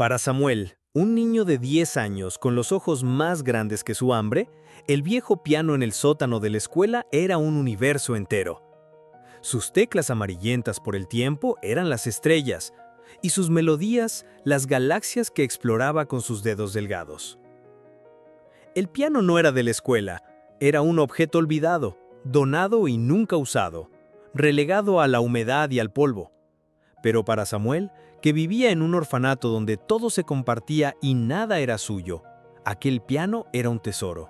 Para Samuel, un niño de 10 años con los ojos más grandes que su hambre, el viejo piano en el sótano de la escuela era un universo entero. Sus teclas amarillentas por el tiempo eran las estrellas, y sus melodías las galaxias que exploraba con sus dedos delgados. El piano no era de la escuela, era un objeto olvidado, donado y nunca usado, relegado a la humedad y al polvo. Pero para Samuel, que vivía en un orfanato donde todo se compartía y nada era suyo, aquel piano era un tesoro.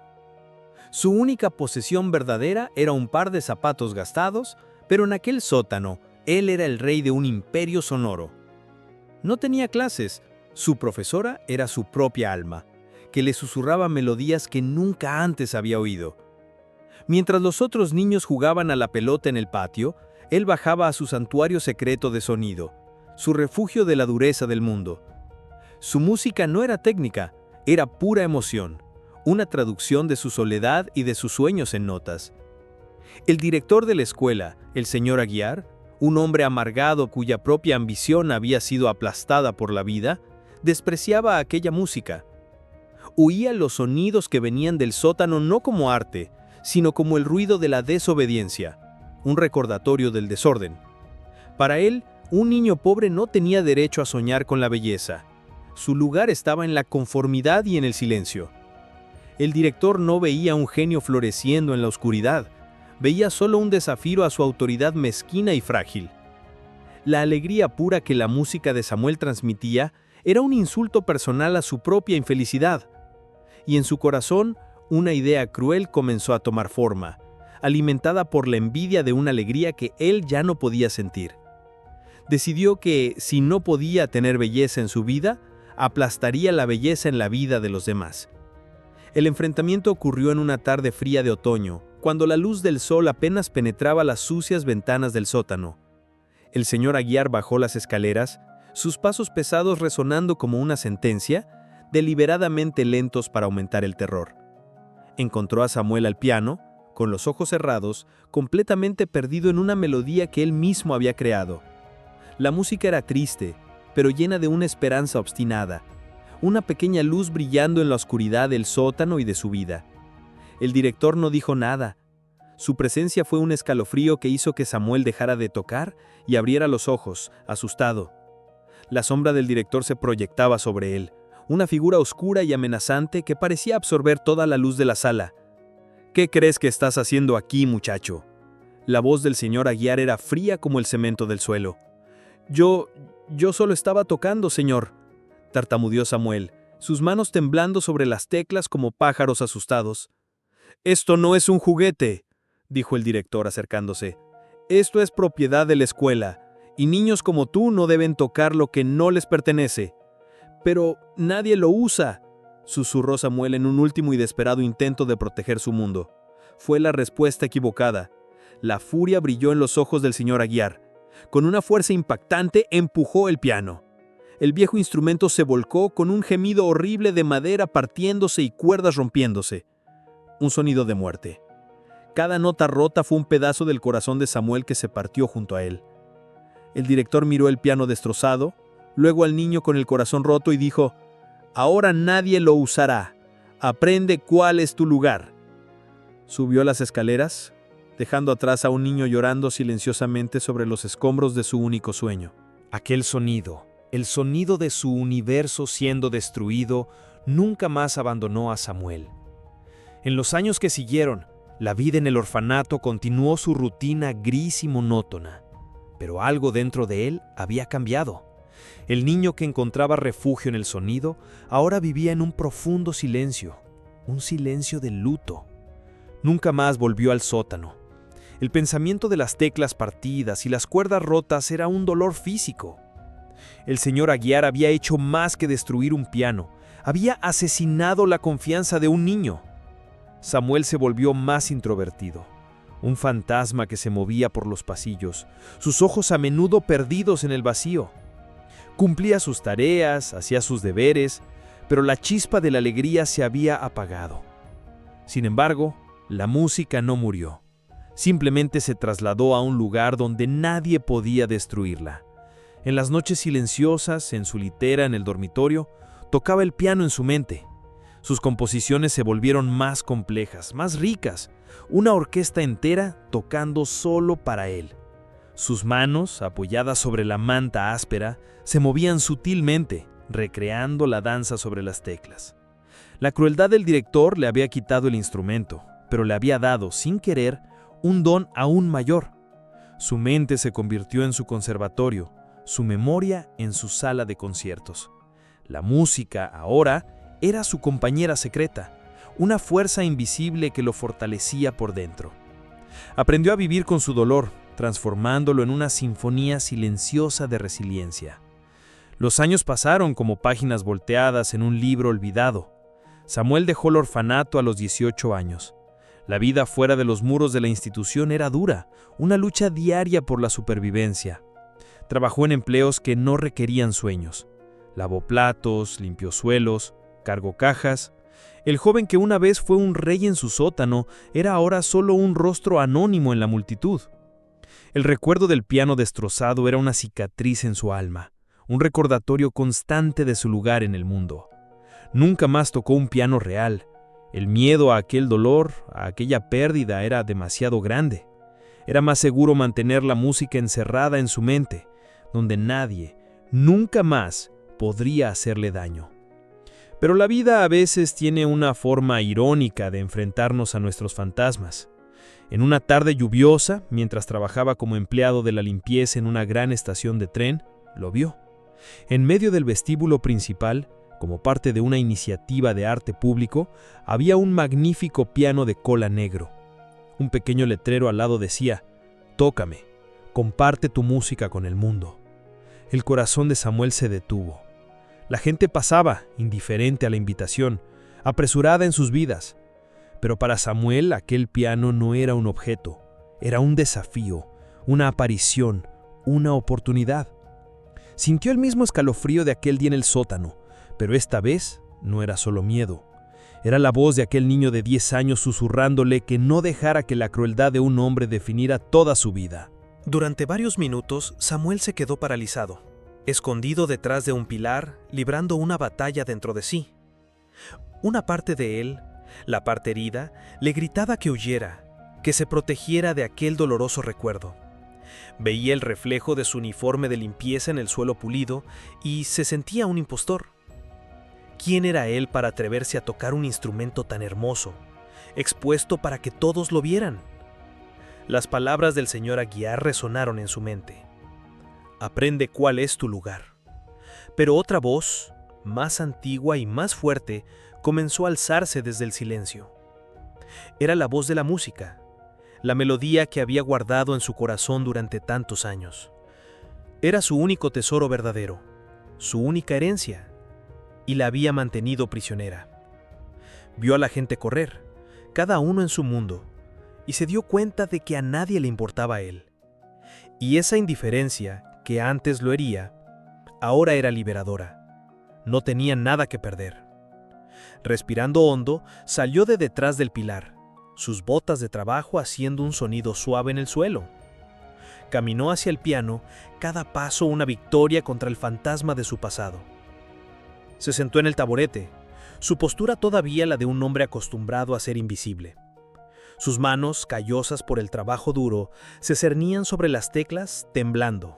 Su única posesión verdadera era un par de zapatos gastados, pero en aquel sótano, él era el rey de un imperio sonoro. No tenía clases, su profesora era su propia alma, que le susurraba melodías que nunca antes había oído. Mientras los otros niños jugaban a la pelota en el patio, él bajaba a su santuario secreto de sonido, su refugio de la dureza del mundo. Su música no era técnica, era pura emoción, una traducción de su soledad y de sus sueños en notas. El director de la escuela, el señor Aguiar, un hombre amargado cuya propia ambición había sido aplastada por la vida, despreciaba aquella música. Huía los sonidos que venían del sótano no como arte, sino como el ruido de la desobediencia, un recordatorio del desorden. Para él, un niño pobre no tenía derecho a soñar con la belleza. Su lugar estaba en la conformidad y en el silencio. El director no veía un genio floreciendo en la oscuridad, veía solo un desafío a su autoridad mezquina y frágil. La alegría pura que la música de Samuel transmitía era un insulto personal a su propia infelicidad. Y en su corazón, una idea cruel comenzó a tomar forma, alimentada por la envidia de una alegría que él ya no podía sentir. Decidió que, si no podía tener belleza en su vida, aplastaría la belleza en la vida de los demás. El enfrentamiento ocurrió en una tarde fría de otoño, cuando la luz del sol apenas penetraba las sucias ventanas del sótano. El señor Aguiar bajó las escaleras, sus pasos pesados resonando como una sentencia, deliberadamente lentos para aumentar el terror. Encontró a Samuel al piano, con los ojos cerrados, completamente perdido en una melodía que él mismo había creado. La música era triste, pero llena de una esperanza obstinada, una pequeña luz brillando en la oscuridad del sótano y de su vida. El director no dijo nada. Su presencia fue un escalofrío que hizo que Samuel dejara de tocar y abriera los ojos, asustado. La sombra del director se proyectaba sobre él, una figura oscura y amenazante que parecía absorber toda la luz de la sala. «¿Qué crees que estás haciendo aquí, muchacho?». La voz del señor Aguiar era fría como el cemento del suelo. Yo solo estaba tocando, señor», tartamudeó Samuel, sus manos temblando sobre las teclas como pájaros asustados. «Esto no es un juguete», dijo el director acercándose. «Esto es propiedad de la escuela, y niños como tú no deben tocar lo que no les pertenece». «Pero nadie lo usa», susurró Samuel en un último y desesperado intento de proteger su mundo. Fue la respuesta equivocada. La furia brilló en los ojos del señor Aguiar. Con una fuerza impactante empujó el piano. El viejo instrumento se volcó con un gemido horrible de madera partiéndose y cuerdas rompiéndose. Un sonido de muerte. Cada nota rota fue un pedazo del corazón de Samuel que se partió junto a él. El director miró el piano destrozado, luego al niño con el corazón roto y dijo: «Ahora nadie lo usará. Aprende cuál es tu lugar». Subió las escaleras, dejando atrás a un niño llorando silenciosamente sobre los escombros de su único sueño. Aquel sonido, el sonido de su universo siendo destruido, nunca más abandonó a Samuel. En los años que siguieron, la vida en el orfanato continuó su rutina gris y monótona, pero algo dentro de él había cambiado. El niño que encontraba refugio en el sonido, ahora vivía en un profundo silencio, un silencio de luto. Nunca más volvió al sótano. El pensamiento de las teclas partidas y las cuerdas rotas era un dolor físico. El señor Aguiar había hecho más que destruir un piano, había asesinado la confianza de un niño. Samuel se volvió más introvertido, un fantasma que se movía por los pasillos, sus ojos a menudo perdidos en el vacío. Cumplía sus tareas, hacía sus deberes, pero la chispa de la alegría se había apagado. Sin embargo, la música no murió. Simplemente se trasladó a un lugar donde nadie podía destruirla. En las noches silenciosas, en su litera en el dormitorio, tocaba el piano en su mente. Sus composiciones se volvieron más complejas, más ricas, una orquesta entera tocando solo para él. Sus manos, apoyadas sobre la manta áspera, se movían sutilmente, recreando la danza sobre las teclas. La crueldad del director le había quitado el instrumento, pero le había dado, sin querer, un don aún mayor. Su mente se convirtió en su conservatorio, su memoria en su sala de conciertos. La música, ahora, era su compañera secreta, una fuerza invisible que lo fortalecía por dentro. Aprendió a vivir con su dolor, transformándolo en una sinfonía silenciosa de resiliencia. Los años pasaron como páginas volteadas en un libro olvidado. Samuel dejó el orfanato a los 18 años. La vida fuera de los muros de la institución era dura, una lucha diaria por la supervivencia. Trabajó en empleos que no requerían sueños. Lavó platos, limpió suelos, cargó cajas. El joven que una vez fue un rey en su sótano era ahora solo un rostro anónimo en la multitud. El recuerdo del piano destrozado era una cicatriz en su alma, un recordatorio constante de su lugar en el mundo. Nunca más tocó un piano real. El miedo a aquel dolor, a aquella pérdida, era demasiado grande. Era más seguro mantener la música encerrada en su mente, donde nadie, nunca más, podría hacerle daño. Pero la vida a veces tiene una forma irónica de enfrentarnos a nuestros fantasmas. En una tarde lluviosa, mientras trabajaba como empleado de la limpieza en una gran estación de tren, lo vio. En medio del vestíbulo principal, como parte de una iniciativa de arte público, había un magnífico piano de cola negro. Un pequeño letrero al lado decía: «Tócame, comparte tu música con el mundo». El corazón de Samuel se detuvo. La gente pasaba, indiferente a la invitación, apresurada en sus vidas. Pero para Samuel aquel piano no era un objeto, era un desafío, una aparición, una oportunidad. Sintió el mismo escalofrío de aquel día en el sótano, pero esta vez no era solo miedo. Era la voz de aquel niño de 10 años susurrándole que no dejara que la crueldad de un hombre definiera toda su vida. Durante varios minutos, Samuel se quedó paralizado, escondido detrás de un pilar, librando una batalla dentro de sí. Una parte de él, la parte herida, le gritaba que huyera, que se protegiera de aquel doloroso recuerdo. Veía el reflejo de su uniforme de limpieza en el suelo pulido y se sentía un impostor. ¿Quién era él para atreverse a tocar un instrumento tan hermoso, expuesto para que todos lo vieran? Las palabras del señor Aguiar resonaron en su mente. Aprende cuál es tu lugar. Pero otra voz, más antigua y más fuerte, comenzó a alzarse desde el silencio. Era la voz de la música, la melodía que había guardado en su corazón durante tantos años. Era su único tesoro verdadero, su única herencia, y la había mantenido prisionera. Vio a la gente correr, cada uno en su mundo, y se dio cuenta de que a nadie le importaba a él. Y esa indiferencia, que antes lo hería, ahora era liberadora. No tenía nada que perder. Respirando hondo, salió de detrás del pilar, sus botas de trabajo haciendo un sonido suave en el suelo. Caminó hacia el piano, cada paso una victoria contra el fantasma de su pasado. Se sentó en el taburete, su postura todavía la de un hombre acostumbrado a ser invisible. Sus manos, callosas por el trabajo duro, se cernían sobre las teclas, temblando.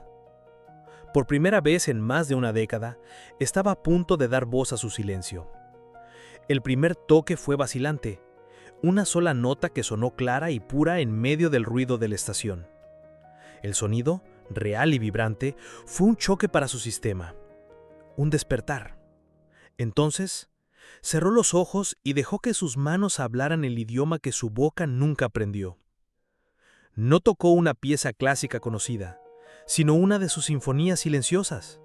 Por primera vez en más de una década, estaba a punto de dar voz a su silencio. El primer toque fue vacilante, una sola nota que sonó clara y pura en medio del ruido de la estación. El sonido, real y vibrante, fue un choque para su sistema, un despertar. Entonces, cerró los ojos y dejó que sus manos hablaran el idioma que su boca nunca aprendió. No tocó una pieza clásica conocida, sino una de sus sinfonías silenciosas.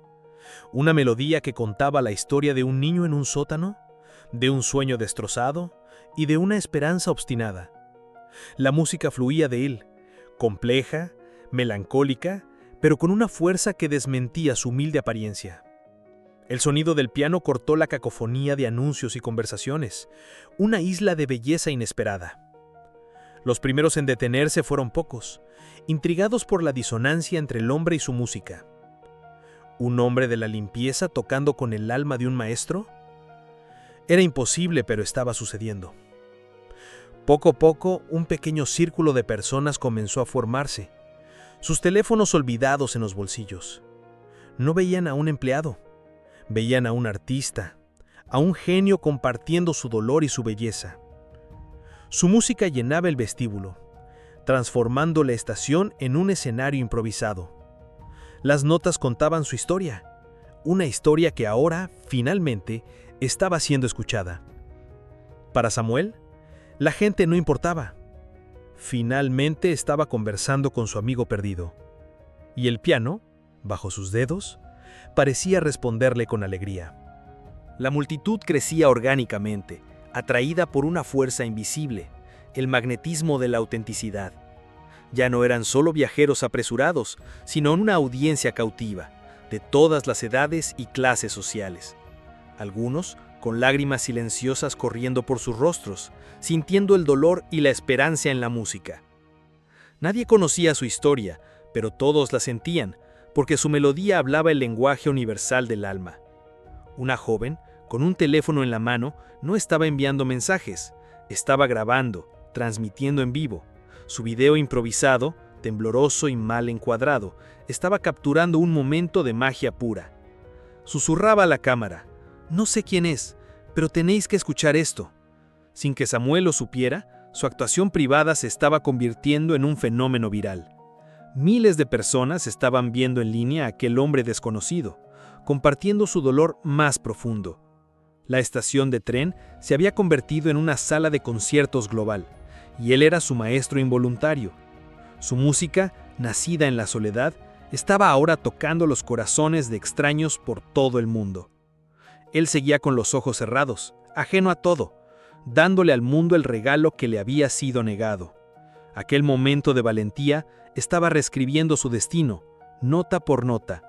Una melodía que contaba la historia de un niño en un sótano, de un sueño destrozado y de una esperanza obstinada. La música fluía de él, compleja, melancólica, pero con una fuerza que desmentía su humilde apariencia. El sonido del piano cortó la cacofonía de anuncios y conversaciones, una isla de belleza inesperada. Los primeros en detenerse fueron pocos, intrigados por la disonancia entre el hombre y su música. ¿Un hombre de la limpieza tocando con el alma de un maestro? Era imposible, pero estaba sucediendo. Poco a poco, un pequeño círculo de personas comenzó a formarse, sus teléfonos olvidados en los bolsillos. No veían a un empleado, veían a un artista, a un genio compartiendo su dolor y su belleza. Su música llenaba el vestíbulo, transformando la estación en un escenario improvisado. Las notas contaban su historia, una historia que ahora, finalmente, estaba siendo escuchada. Para Samuel, la gente no importaba. Finalmente estaba conversando con su amigo perdido. Y el piano, bajo sus dedos, parecía responderle con alegría. La multitud crecía orgánicamente, atraída por una fuerza invisible, el magnetismo de la autenticidad. Ya no eran solo viajeros apresurados, sino una audiencia cautiva, de todas las edades y clases sociales. Algunos con lágrimas silenciosas corriendo por sus rostros, sintiendo el dolor y la esperanza en la música. Nadie conocía su historia, pero todos la sentían, porque su melodía hablaba el lenguaje universal del alma. Una joven, con un teléfono en la mano, no estaba enviando mensajes, estaba grabando, transmitiendo en vivo. Su video improvisado, tembloroso y mal encuadrado, estaba capturando un momento de magia pura. Susurraba a la cámara: «No sé quién es, pero tenéis que escuchar esto». Sin que Samuel lo supiera, su actuación privada se estaba convirtiendo en un fenómeno viral. Miles de personas estaban viendo en línea a aquel hombre desconocido, compartiendo su dolor más profundo. La estación de tren se había convertido en una sala de conciertos global, y él era su maestro involuntario. Su música, nacida en la soledad, estaba ahora tocando los corazones de extraños por todo el mundo. Él seguía con los ojos cerrados, ajeno a todo, dándole al mundo el regalo que le había sido negado. Aquel momento de valentía estaba reescribiendo su destino, nota por nota.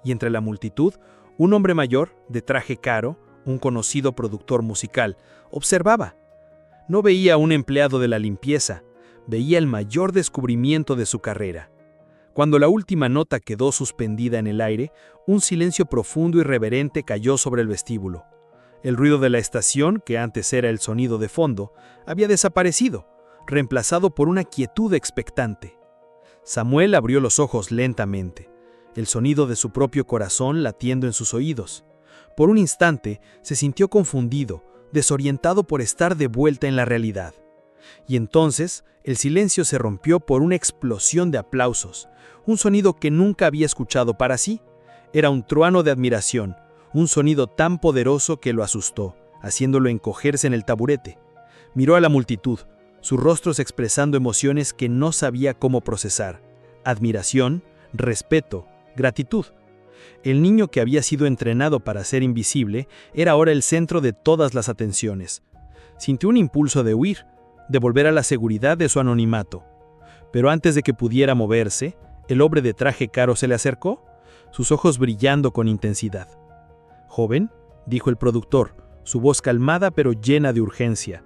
Y entre la multitud, un hombre mayor, de traje caro, un conocido productor musical, observaba. No veía a un empleado de la limpieza, veía el mayor descubrimiento de su carrera. Cuando la última nota quedó suspendida en el aire, un silencio profundo y reverente cayó sobre el vestíbulo. El ruido de la estación, que antes era el sonido de fondo, había desaparecido, reemplazado por una quietud expectante. Samuel abrió los ojos lentamente, el sonido de su propio corazón latiendo en sus oídos. Por un instante se sintió confundido, desorientado por estar de vuelta en la realidad. Y entonces el silencio se rompió por una explosión de aplausos, un sonido que nunca había escuchado para sí. Era un trueno de admiración, un sonido tan poderoso que lo asustó, haciéndolo encogerse en el taburete. Miró a la multitud, sus rostros expresando emociones que no sabía cómo procesar: admiración, respeto, gratitud. El niño que había sido entrenado para ser invisible era ahora el centro de todas las atenciones. Sintió un impulso de huir, de volver a la seguridad de su anonimato. Pero antes de que pudiera moverse, el hombre de traje caro se le acercó, sus ojos brillando con intensidad. «Joven», dijo el productor, su voz calmada pero llena de urgencia,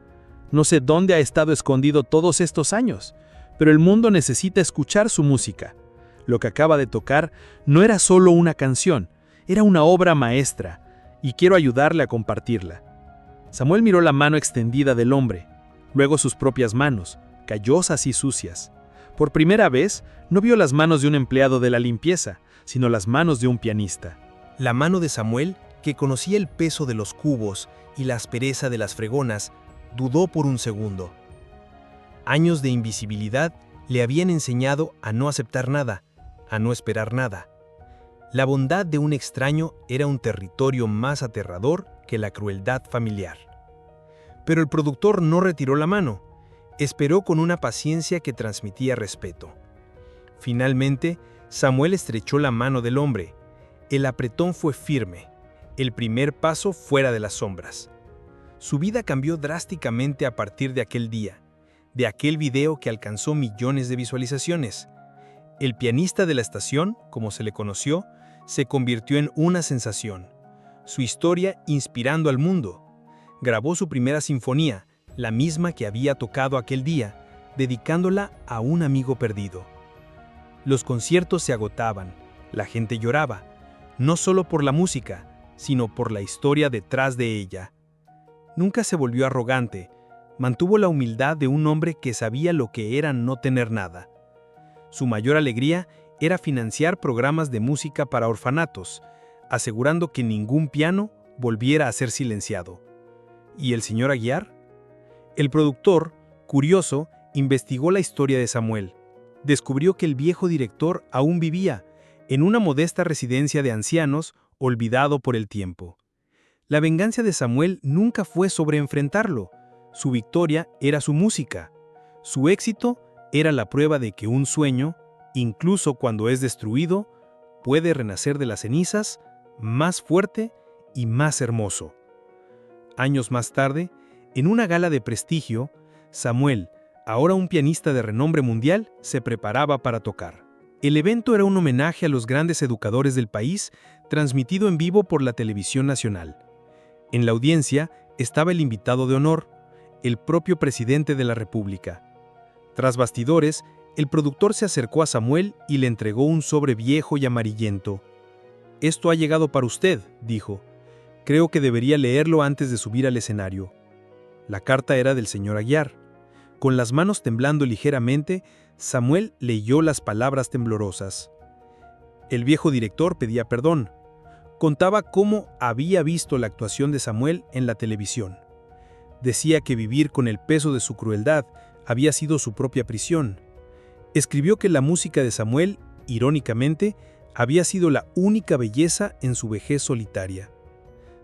«no sé dónde ha estado escondido todos estos años, pero el mundo necesita escuchar su música. Lo que acaba de tocar no era solo una canción, era una obra maestra, y quiero ayudarle a compartirla». Samuel miró la mano extendida del hombre, luego sus propias manos, callosas y sucias. Por primera vez, no vio las manos de un empleado de la limpieza, sino las manos de un pianista. La mano de Samuel, que conocía el peso de los cubos y la aspereza de las fregonas, dudó por un segundo. Años de invisibilidad le habían enseñado a no aceptar nada, a no esperar nada. La bondad de un extraño era un territorio más aterrador que la crueldad familiar. Pero el productor no retiró la mano, esperó con una paciencia que transmitía respeto. Finalmente, Samuel estrechó la mano del hombre. El apretón fue firme, el primer paso fuera de las sombras. Su vida cambió drásticamente a partir de aquel día, de aquel video que alcanzó millones de visualizaciones. El pianista de la estación, como se le conoció, se convirtió en una sensación. Su historia inspirando al mundo. Grabó su primera sinfonía, la misma que había tocado aquel día, dedicándola a un amigo perdido. Los conciertos se agotaban, la gente lloraba, no solo por la música, sino por la historia detrás de ella. Nunca se volvió arrogante, mantuvo la humildad de un hombre que sabía lo que era no tener nada. Su mayor alegría era financiar programas de música para orfanatos, asegurando que ningún piano volviera a ser silenciado. ¿Y el señor Aguiar? El productor, curioso, investigó la historia de Samuel. Descubrió que el viejo director aún vivía, en una modesta residencia de ancianos, olvidado por el tiempo. La venganza de Samuel nunca fue sobre enfrentarlo. Su victoria era su música. Su éxito era la prueba de que un sueño, incluso cuando es destruido, puede renacer de las cenizas más fuerte y más hermoso. Años más tarde, en una gala de prestigio, Samuel, ahora un pianista de renombre mundial, se preparaba para tocar. El evento era un homenaje a los grandes educadores del país, transmitido en vivo por la televisión nacional. En la audiencia estaba el invitado de honor, el propio presidente de la República. Tras bastidores, el productor se acercó a Samuel y le entregó un sobre viejo y amarillento. «Esto ha llegado para usted», dijo. «Creo que debería leerlo antes de subir al escenario». La carta era del señor Aguiar. Con las manos temblando ligeramente, Samuel leyó las palabras temblorosas. El viejo director pedía perdón. Contaba cómo había visto la actuación de Samuel en la televisión. Decía que vivir con el peso de su crueldad había sido su propia prisión. Escribió que la música de Samuel, irónicamente, había sido la única belleza en su vejez solitaria.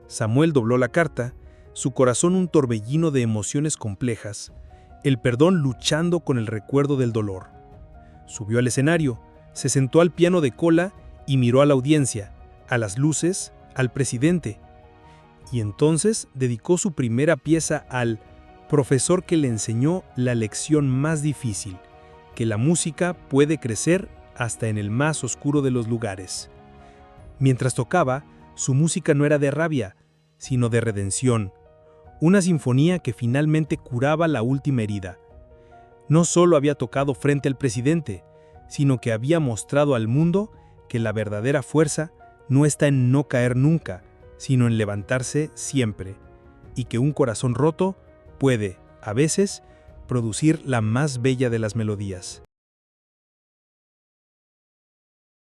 Samuel dobló la carta, su corazón un torbellino de emociones complejas, el perdón luchando con el recuerdo del dolor. Subió al escenario, se sentó al piano de cola y miró a la audiencia, a las luces, al presidente. Y entonces dedicó su primera pieza al profesor que le enseñó la lección más difícil, que la música puede crecer hasta en el más oscuro de los lugares. Mientras tocaba, su música no era de rabia, sino de redención, una sinfonía que finalmente curaba la última herida. No solo había tocado frente al presidente, sino que había mostrado al mundo que la verdadera fuerza no está en no caer nunca, sino en levantarse siempre, y que un corazón roto puede, a veces, producir la más bella de las melodías.